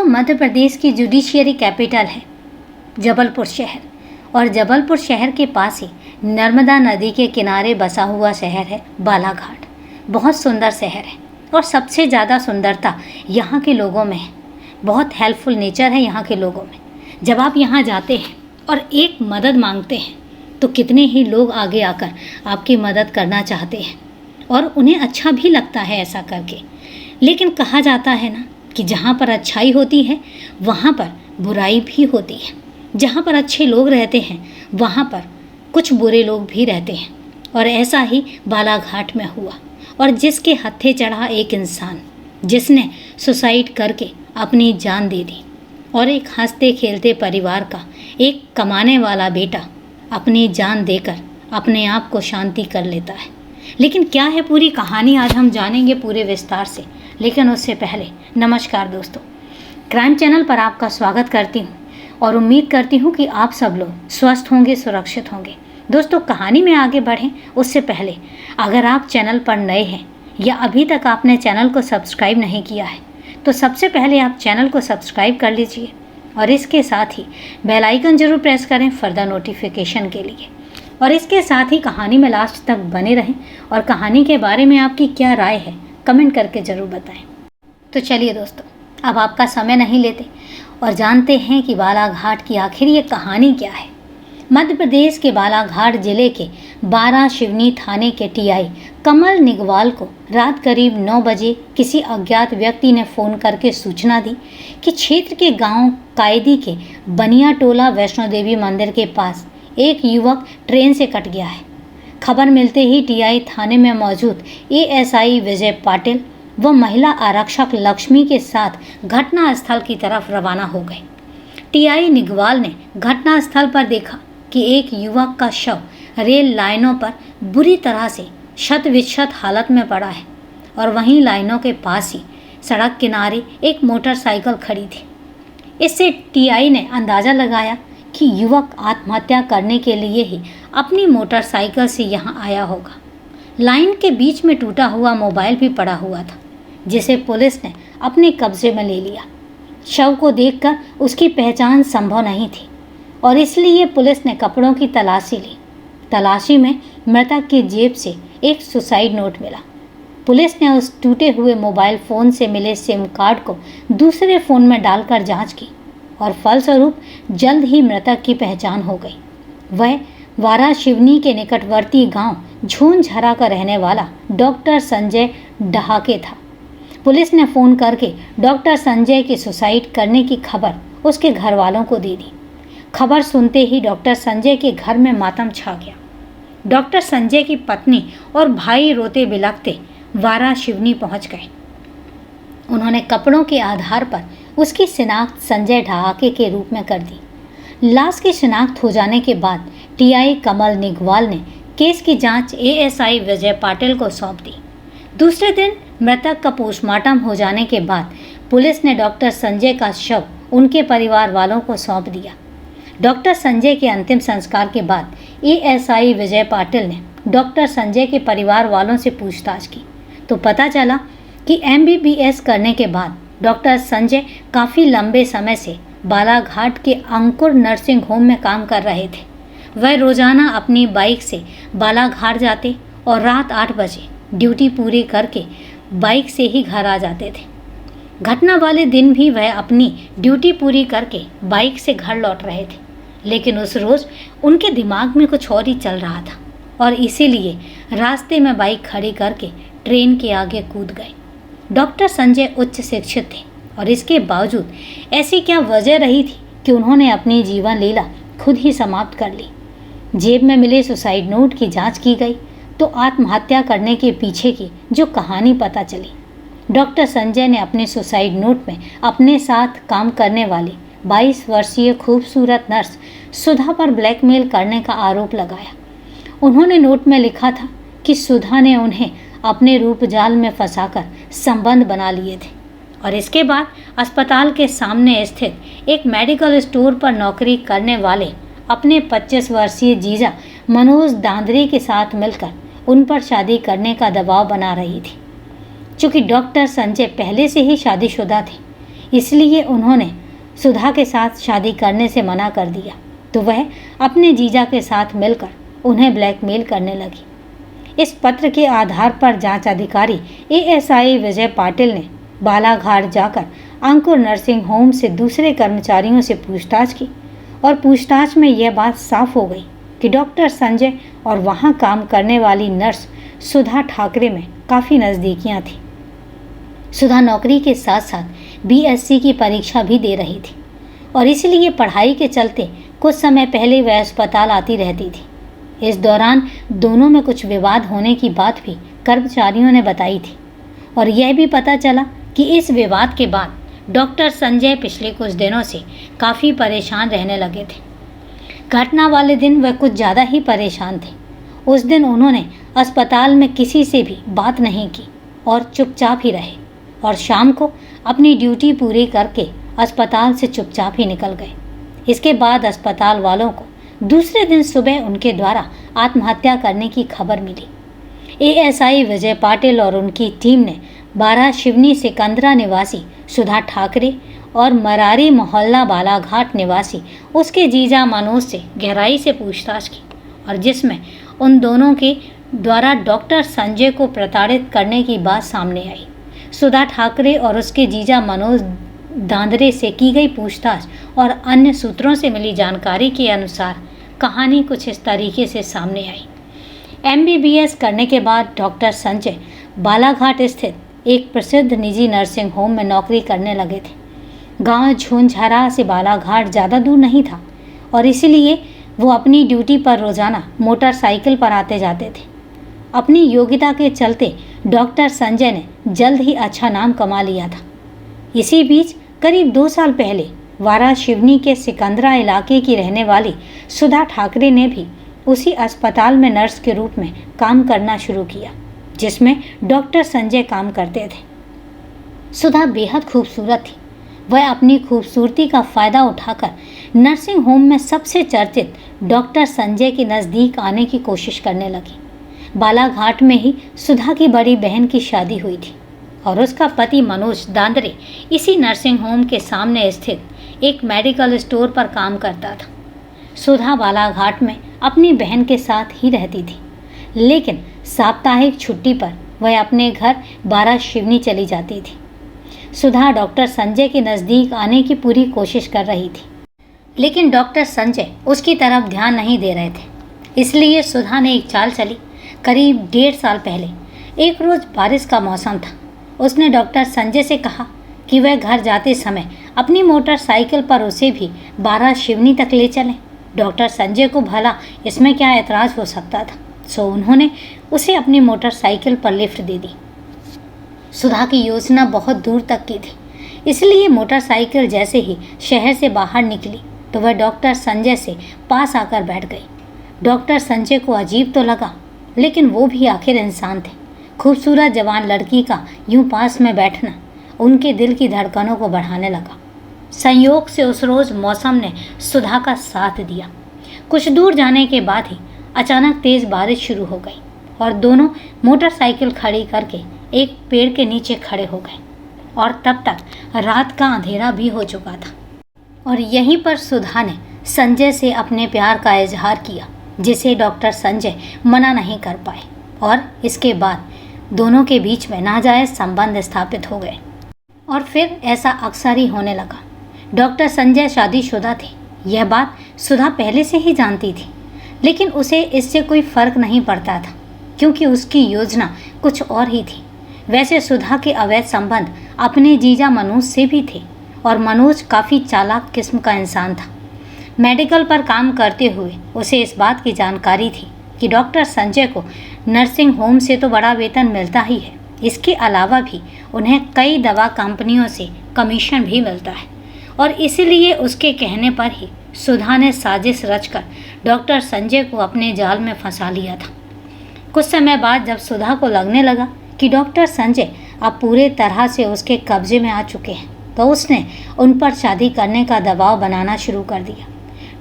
मध्य प्रदेश की judiciary capital है जबलपुर शहर, और जबलपुर शहर के पास ही नर्मदा नदी के किनारे बसा हुआ शहर है बालाघाट। बहुत सुंदर शहर है और सबसे ज़्यादा सुंदरता यहाँ के लोगों में है। बहुत हेल्पफुल नेचर है यहाँ के लोगों में। जब आप यहाँ जाते हैं और एक मदद मांगते हैं तो कितने ही लोग आगे आकर आपकी मदद करना चाहते हैं और उन्हें अच्छा भी लगता है ऐसा करके। लेकिन कहा जाता है ना कि जहाँ पर अच्छाई होती है वहाँ पर बुराई भी होती है। जहाँ पर अच्छे लोग रहते हैं वहाँ पर कुछ बुरे लोग भी रहते हैं, और ऐसा ही बालाघाट में हुआ। और जिसके हत्थे चढ़ा एक इंसान जिसने सुसाइड करके अपनी जान दे दी, और एक हंसते खेलते परिवार का एक कमाने वाला बेटा अपनी जान देकर अपने आप को शांति कर लेता है। लेकिन क्या है पूरी कहानी, आज हम जानेंगे पूरे विस्तार से। लेकिन उससे पहले नमस्कार दोस्तों, क्राइम चैनल पर आपका स्वागत करती हूँ और उम्मीद करती हूँ कि आप सब लोग स्वस्थ होंगे, सुरक्षित होंगे। दोस्तों, कहानी में आगे बढ़ें उससे पहले अगर आप चैनल पर नए हैं या अभी तक आपने चैनल को सब्सक्राइब नहीं किया है तो सबसे पहले आप चैनल को सब्सक्राइब कर लीजिए और इसके साथ ही बेल आइकन जरूर प्रेस करें फर्दर नोटिफिकेशन के लिए। और इसके साथ ही कहानी में लास्ट तक बने रहें और कहानी के बारे में आपकी क्या राय है कमेंट करके ज़रूर बताएं। तो चलिए दोस्तों, अब आपका समय नहीं लेते और जानते हैं कि बालाघाट की आखिर ये कहानी क्या है। मध्य प्रदेश के बालाघाट जिले के 12 शिवनी थाने के टीआई कमल निगवाल को रात करीब 9 बजे किसी अज्ञात व्यक्ति ने फ़ोन करके सूचना दी कि क्षेत्र के गांव कायदी के बनिया टोला वैष्णो देवी मंदिर के पास एक युवक ट्रेन से कट गया है। खबर मिलते ही टीआई थाने में मौजूद एएसआई विजय पाटिल व महिला आरक्षक लक्ष्मी के साथ घटनास्थल की तरफ रवाना हो गए। टीआई निगवाल ने घटनास्थल पर देखा कि एक युवक का शव रेल लाइनों पर बुरी तरह से शत विक्षत हालत में पड़ा है, और वहीं लाइनों के पास ही सड़क किनारे एक मोटरसाइकिल खड़ी थी। इससे टीआई ने अंदाज़ा लगाया कि युवक आत्महत्या करने के लिए ही अपनी मोटरसाइकिल से यहाँ आया होगा। लाइन के बीच में टूटा हुआ मोबाइल भी पड़ा हुआ था, जिसे पुलिस ने अपने कब्जे में ले लिया। शव को देखकर उसकी पहचान संभव नहीं थी और इसलिए पुलिस ने कपड़ों की तलाशी ली। तलाशी में मृतक की जेब से एक सुसाइड नोट मिला। पुलिस ने उस टूटे हुए मोबाइल फ़ोन से मिले सिम कार्ड को दूसरे फ़ोन में डालकर जांच की और फलस्वरूप जल्द ही मृतक की पहचान हो गई। वह वारा शिवनी के निकटवर्ती गांव झूनझरा का रहने वाला डॉक्टर संजय डहाके था। पुलिस ने फ़ोन करके डॉक्टर संजय के सुसाइड करने की खबर उसके घर वालों को दे दी। खबर सुनते ही डॉक्टर संजय के घर में मातम छा गया। डॉक्टर संजय की पत्नी और भाई रोते बिलखते वारा शिवनी पहुंच गए। उन्होंने कपड़ों के आधार पर उसकी शिनाख्त संजय ढहाके के रूप में कर दी। लाश की शिनाख्त हो जाने के बाद टीआई कमल निगवाल ने केस की जांच एएसआई विजय पाटिल को सौंप दी। दूसरे दिन मृतक का पोस्टमार्टम हो जाने के बाद पुलिस ने डॉक्टर संजय का शव उनके परिवार वालों को सौंप दिया। डॉक्टर संजय के अंतिम संस्कार के बाद एएसआई विजय पाटिल ने डॉक्टर संजय के परिवार वालों से पूछताछ की तो पता चला कि एमबीबीएस करने के बाद डॉक्टर संजय काफ़ी लंबे समय से बालाघाट के अंकुर नर्सिंग होम में काम कर रहे थे। वह रोज़ाना अपनी बाइक से बालाघाट जाते और रात 8 बजे ड्यूटी पूरी करके बाइक से ही घर आ जाते थे। घटना वाले दिन भी वह अपनी ड्यूटी पूरी करके बाइक से घर लौट रहे थे, लेकिन उस रोज़ उनके दिमाग में कुछ और ही चल रहा था और इसीलिए रास्ते में बाइक खड़ी करके ट्रेन के आगे कूद गए। डॉक्टर संजय उच्च शिक्षित थे और इसके बावजूद ऐसी क्या वजह रही थी कि उन्होंने अपनी जीवन लीला खुद ही समाप्त कर ली। जेब में मिले सुसाइड नोट की जांच की गई तो आत्महत्या करने के पीछे की जो कहानी पता चली। डॉक्टर संजय ने अपने सुसाइड नोट में अपने साथ काम करने वाली 22 वर्षीय खूबसूरत नर्स सुधा पर ब्लैकमेल करने का आरोप लगाया। उन्होंने नोट में लिखा था कि सुधा ने उन्हें अपने रूप जाल में फंसाकर संबंध बना लिए थे और इसके बाद अस्पताल के सामने स्थित एक मेडिकल स्टोर पर नौकरी करने वाले अपने 25 वर्षीय जीजा मनोज दांदरे के साथ मिलकर उन पर शादी करने का दबाव बना रही थी। चूँकि डॉक्टर संजय पहले से ही शादीशुदा थे, इसलिए उन्होंने सुधा के साथ शादी करने से मना कर दिया, तो वह अपने जीजा के साथ मिलकर उन्हें ब्लैकमेल करने लगी। इस पत्र के आधार पर जांच अधिकारी एएसआई विजय पाटिल ने बालाघाट जाकर अंकुर नर्सिंग होम से दूसरे कर्मचारियों से पूछताछ की और पूछताछ में यह बात साफ हो गई कि डॉक्टर संजय और वहां काम करने वाली नर्स सुधा ठाकरे में काफ़ी नज़दीकियां थीं। सुधा नौकरी के साथ साथ बीएससी की परीक्षा भी दे रही थी और इसलिए पढ़ाई के चलते कुछ समय पहले वह अस्पताल आती रहती थी। इस दौरान दोनों में कुछ विवाद होने की बात भी कर्मचारियों ने बताई थी और यह भी पता चला कि इस विवाद के बाद डॉक्टर संजय पिछले कुछ दिनों से काफ़ी परेशान रहने लगे थे। घटना वाले दिन वह कुछ ज़्यादा ही परेशान थे। उस दिन उन्होंने अस्पताल में किसी से भी बात नहीं की और चुपचाप ही रहे और शाम को अपनी ड्यूटी पूरी करके अस्पताल से चुपचाप ही निकल गए। इसके बाद अस्पताल वालों को दूसरे दिन सुबह उनके द्वारा आत्महत्या करने की खबर मिली। एएसआई विजय पाटिल और उनकी टीम ने 12 शिवनी सिकंदरा निवासी सुधा ठाकरे और मरारी मोहल्ला बालाघाट निवासी उसके जीजा मनोज से गहराई से पूछताछ की और जिसमें उन दोनों के द्वारा डॉक्टर संजय को प्रताड़ित करने की बात सामने आई। सुधा ठाकरे और उसके जीजा मनोज दांदरे से की गई पूछताछ और अन्य सूत्रों से मिली जानकारी के अनुसार कहानी कुछ इस तरीके से सामने आई। एमबीबीएस करने के बाद डॉक्टर संजय बालाघाट स्थित एक प्रसिद्ध निजी नर्सिंग होम में नौकरी करने लगे थे। गांव झुंझारा से बालाघाट ज़्यादा दूर नहीं था और इसलिए वो अपनी ड्यूटी पर रोज़ाना मोटरसाइकिल पर आते जाते थे। अपनी योग्यता के चलते डॉक्टर संजय ने जल्द ही अच्छा नाम कमा लिया था। इसी बीच करीब 2 साल पहले वारा शिवनी के सिकंदरा इलाके की रहने वाली सुधा ठाकरे ने भी उसी अस्पताल में नर्स के रूप में काम करना शुरू किया जिसमें डॉक्टर संजय काम करते थे। सुधा बेहद खूबसूरत थी। वह अपनी खूबसूरती का फ़ायदा उठाकर नर्सिंग होम में सबसे चर्चित डॉक्टर संजय के नज़दीक आने की कोशिश करने लगी। बालाघाट में ही सुधा की बड़ी बहन की शादी हुई थी और उसका पति मनोज दांदरे इसी नर्सिंग होम के सामने स्थित एक मेडिकल स्टोर पर काम करता था। सुधा बालाघाट में अपनी बहन के साथ ही रहती थी, लेकिन साप्ताहिक छुट्टी पर वह अपने घर 12 शिवनी चली जाती थी। सुधा डॉक्टर संजय के नज़दीक आने की पूरी कोशिश कर रही थी, लेकिन डॉक्टर संजय उसकी तरफ ध्यान नहीं दे रहे थे। इसलिए सुधा ने एक चाल चली। करीब 1.5 साल पहले एक रोज़ बारिश का मौसम था। उसने डॉक्टर संजय से कहा कि वह घर जाते समय अपनी मोटरसाइकिल पर उसे भी 12 शिवनी तक ले चलें। डॉक्टर संजय को भला इसमें क्या एतराज़ हो सकता था, सो उन्होंने उसे अपनी मोटरसाइकिल पर लिफ्ट दे दी। सुधा की योजना बहुत दूर तक की थी, इसलिए मोटरसाइकिल जैसे ही शहर से बाहर निकली तो वह डॉक्टर संजय से पास आकर बैठ गई। डॉक्टर संजय को अजीब तो लगा, लेकिन वो भी आखिर इंसान थे। खूबसूरत जवान लड़की का यूं पास में बैठना उनके दिल की धड़कनों को बढ़ाने लगा। संयोग से उस रोज़ मौसम ने सुधा का साथ दिया। कुछ दूर जाने के बाद ही अचानक तेज़ बारिश शुरू हो गई और दोनों मोटरसाइकिल खड़ी करके एक पेड़ के नीचे खड़े हो गए और तब तक रात का अंधेरा भी हो चुका था। और यहीं पर सुधा ने संजय से अपने प्यार का इजहार किया, जिसे डॉक्टर संजय मना नहीं कर पाए और इसके बाद दोनों के बीच में नाजायज़ संबंध स्थापित हो गए। और फिर ऐसा अक्सर ही होने लगा। डॉक्टर संजय शादीशुदा थे, यह बात सुधा पहले से ही जानती थी, लेकिन उसे इससे कोई फ़र्क नहीं पड़ता था क्योंकि उसकी योजना कुछ और ही थी। वैसे सुधा के अवैध संबंध अपने जीजा मनोज से भी थे और मनोज काफ़ी चालाक किस्म का इंसान था। मेडिकल पर काम करते हुए उसे इस बात की जानकारी थी कि डॉक्टर संजय को नर्सिंग होम से तो बड़ा वेतन मिलता ही है, इसके अलावा भी उन्हें कई दवा कंपनियों से कमीशन भी मिलता है और इसीलिए उसके कहने पर ही सुधा ने साजिश रचकर डॉक्टर संजय को अपने जाल में फंसा लिया था। कुछ समय बाद जब सुधा को लगने लगा कि डॉक्टर संजय अब पूरे तरह से उसके कब्जे में आ चुके हैं, तो उसने उन पर शादी करने का दबाव बनाना शुरू कर दिया।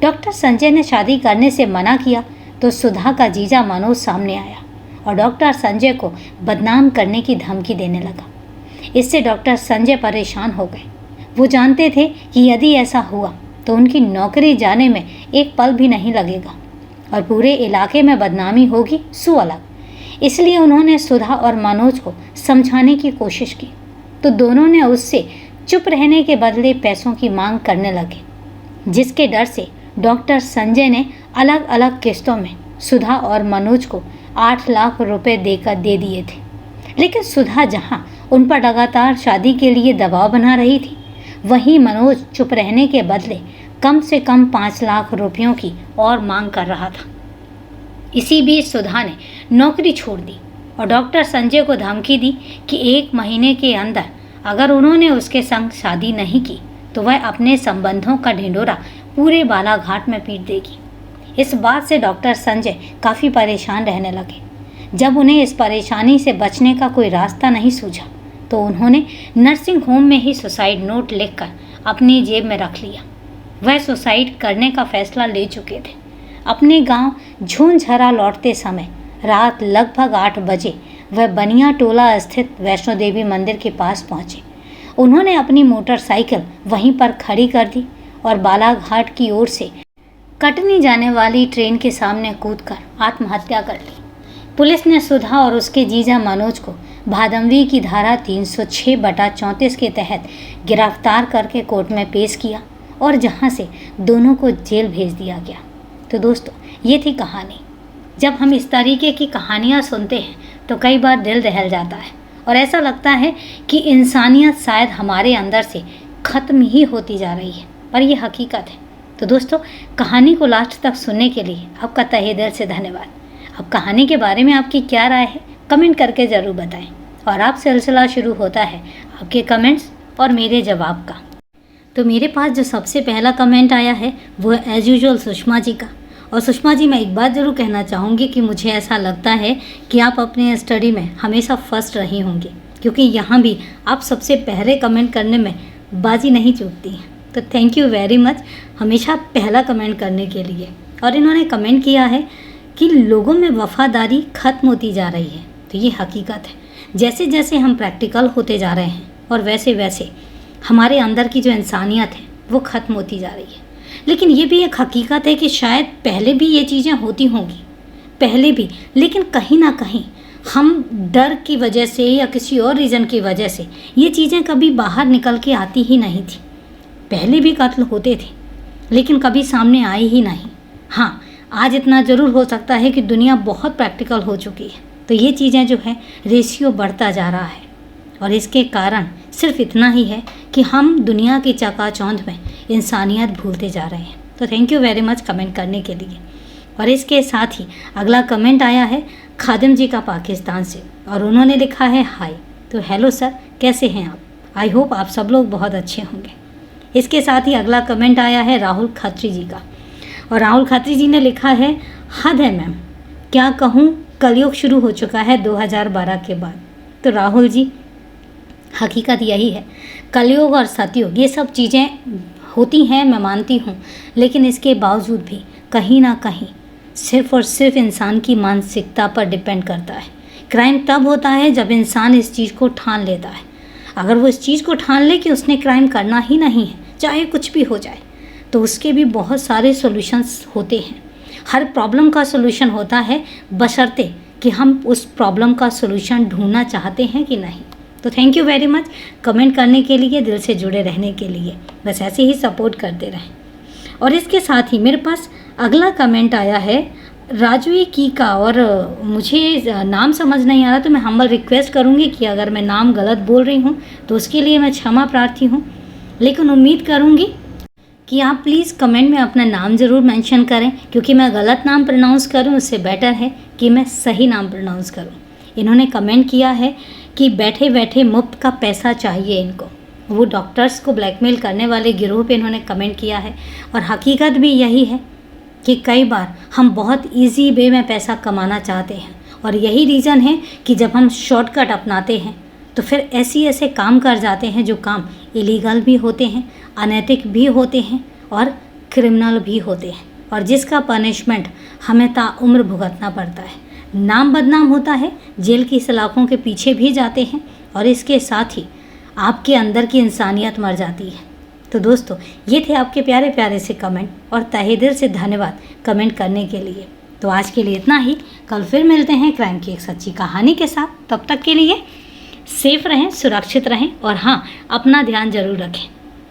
डॉक्टर संजय ने शादी करने से मना किया तो सुधा का जीजा मनोज सामने आया और डॉक्टर संजय को बदनाम करने की धमकी देने लगा। इससे डॉक्टर संजय परेशान हो गए। वो जानते थे कि यदि ऐसा हुआ तो उनकी नौकरी जाने में एक पल भी नहीं लगेगा और पूरे इलाके में बदनामी होगी सो अलग। इसलिए उन्होंने सुधा और मनोज को समझाने की कोशिश की तो दोनों ने उससे चुप रहने के बदले पैसों की मांग करने लगे, जिसके डर से डॉक्टर संजय ने अलग अलग किस्तों में सुधा और मनोज को 8 लाख रुपए देकर दे दिए थे। लेकिन सुधा जहां उन पर लगातार शादी के लिए दबाव बना रही थी, वहीं मनोज चुप रहने के बदले कम से कम 5 लाख रुपयों की और मांग कर रहा था। इसी बीच सुधा ने नौकरी छोड़ दी और डॉक्टर संजय को धमकी दी कि 1 महीने के अंदर अगर उन्होंने उसके संग शादी नहीं की तो वह अपने संबंधों का ढिंढोरा पूरे बालाघाट में पीट देगी। इस बात से डॉक्टर संजय काफ़ी परेशान रहने लगे। जब उन्हें इस परेशानी से बचने का कोई रास्ता नहीं सूझा तो उन्होंने नर्सिंग होम में ही सुसाइड नोट लिखकर अपनी जेब में रख लिया। वह सुसाइड करने का फैसला ले चुके थे। अपने गांव झूंझरा लौटते समय रात लगभग 8 बजे वह बनिया टोला स्थित वैष्णो देवी मंदिर के पास पहुंचे। उन्होंने अपनी मोटरसाइकिल वहीं पर खड़ी कर दी और बालाघाट की ओर से कटनी जाने वाली ट्रेन के सामने कूदकर आत्महत्या कर ली। पुलिस ने सुधा और उसके जीजा मनोज को भादमवी की धारा 306/34 के तहत गिरफ्तार करके कोर्ट में पेश किया और जहां से दोनों को जेल भेज दिया गया। तो दोस्तों, ये थी कहानी। जब हम इस तरीके की कहानियाँ सुनते हैं तो कई बार दिल दहल जाता है और ऐसा लगता है कि इंसानियत शायद हमारे अंदर से ख़त्म ही होती जा रही है, पर यह हकीकत है। तो दोस्तों, कहानी को लास्ट तक सुनने के लिए आपका तहे दिल से धन्यवाद। अब कहानी के बारे में आपकी क्या राय है, कमेंट करके ज़रूर बताएं। और आप सिलसिला शुरू होता है आपके कमेंट्स और मेरे जवाब का। तो मेरे पास जो सबसे पहला कमेंट आया है वो है एज़ यूजुअल सुषमा जी का। और सुषमा जी, मैं एक बात ज़रूर कहना चाहूँगी कि मुझे ऐसा लगता है कि आप अपने स्टडी में हमेशा फर्स्ट रही होंगी, क्योंकि यहाँ भी आप सबसे पहले कमेंट करने में बाजी नहीं चूकती हैं। तो थैंक यू वेरी मच हमेशा पहला कमेंट करने के लिए। और इन्होंने कमेंट किया है कि लोगों में वफ़ादारी ख़त्म होती जा रही है। तो ये हकीकत है। जैसे जैसे हम प्रैक्टिकल होते जा रहे हैं और वैसे वैसे हमारे अंदर की जो इंसानियत है वो ख़त्म होती जा रही है। लेकिन ये भी एक हकीकत है कि शायद पहले भी ये चीज़ें होती होंगी, पहले भी, लेकिन कहीं ना कहीं हम डर की वजह से या किसी और रीज़न की वजह से ये चीज़ें कभी बाहर निकल के आती ही नहीं थी। पहले भी कत्ल होते थे लेकिन कभी सामने आए ही नहीं। हाँ, आज इतना ज़रूर हो सकता है कि दुनिया बहुत प्रैक्टिकल हो चुकी है, तो ये चीज़ें जो है रेशियो बढ़ता जा रहा है और इसके कारण सिर्फ इतना ही है कि हम दुनिया की चकाचौंध में इंसानियत भूलते जा रहे हैं। तो thank you very much comment करने के लिए। और इसके साथ ही अगला कमेंट आया है खादिम जी का पाकिस्तान से और उन्होंने लिखा है हाय। तो हेलो सर, कैसे हैं आप? आई होप आप सब लोग बहुत अच्छे होंगे। इसके साथ ही अगला कमेंट आया है राहुल खत्री जी का और राहुल खत्री जी ने लिखा है हद है मैम, क्या कहूँ, कलयुग शुरू हो चुका है 2012 के बाद। तो राहुल जी, हकीकत यही है, कलयुग और सतयुग ये सब चीज़ें होती हैं, मैं मानती हूँ, लेकिन इसके बावजूद भी कहीं ना कहीं सिर्फ और सिर्फ इंसान की मानसिकता पर डिपेंड करता है। क्राइम तब होता है जब इंसान इस चीज़ को ठान लेता है। अगर वो इस चीज़ को ठान ले कि उसने क्राइम करना ही नहीं है, चाहे कुछ भी हो जाए, तो उसके भी बहुत सारे सॉल्यूशंस होते हैं। हर प्रॉब्लम का सॉल्यूशन होता है, बशर्ते कि हम उस प्रॉब्लम का सॉल्यूशन ढूंढना चाहते हैं कि नहीं। तो thank you very much comment करने के लिए, दिल से जुड़े रहने के लिए। बस ऐसे ही सपोर्ट करते रहें। और इसके साथ ही मेरे पास अगला कमेंट आया है राजवी की का और मुझे नाम समझ नहीं आ रहा, तो मैं हम्बल रिक्वेस्ट करूँगी कि अगर मैं नाम गलत बोल रही हूँ तो उसके लिए मैं क्षमा प्रार्थी हूँ, लेकिन उम्मीद करूँगी कि आप प्लीज़ कमेंट में अपना नाम ज़रूर मेंशन करें, क्योंकि मैं गलत नाम प्रोनाउंस करूँ उससे बेटर है कि मैं सही नाम प्रोनाउंस करूँ। इन्होंने कमेंट किया है कि बैठे बैठे मुफ्त का पैसा चाहिए इनको। वो डॉक्टर्स को ब्लैकमेल करने वाले गिरोह पे इन्होंने कमेंट किया है और हकीकत भी यही है कि कई बार हम बहुत इजी वे में पैसा कमाना चाहते हैं और यही रीज़न है कि जब हम शॉर्टकट अपनाते हैं तो फिर ऐसे काम कर जाते हैं जो काम इलीगल भी होते हैं, अनैतिक भी होते हैं और क्रिमिनल भी होते हैं, और जिसका पनिशमेंट हमें ताउम्र भुगतना पड़ता है। नाम बदनाम होता है, जेल की सलाखों के पीछे भी जाते हैं और इसके साथ ही आपके अंदर की इंसानियत मर जाती है। तो दोस्तों, ये थे आपके प्यारे प्यारे से कमेंट, और तहे दिल से धन्यवाद कमेंट करने के लिए। तो आज के लिए इतना ही। कल फिर मिलते हैं क्राइम की एक सच्ची कहानी के साथ। तब तक के लिए सेफ रहें, सुरक्षित रहें, और हाँ, अपना ध्यान जरूर रखें।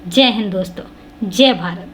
जय हिंद दोस्तों, जय भारत।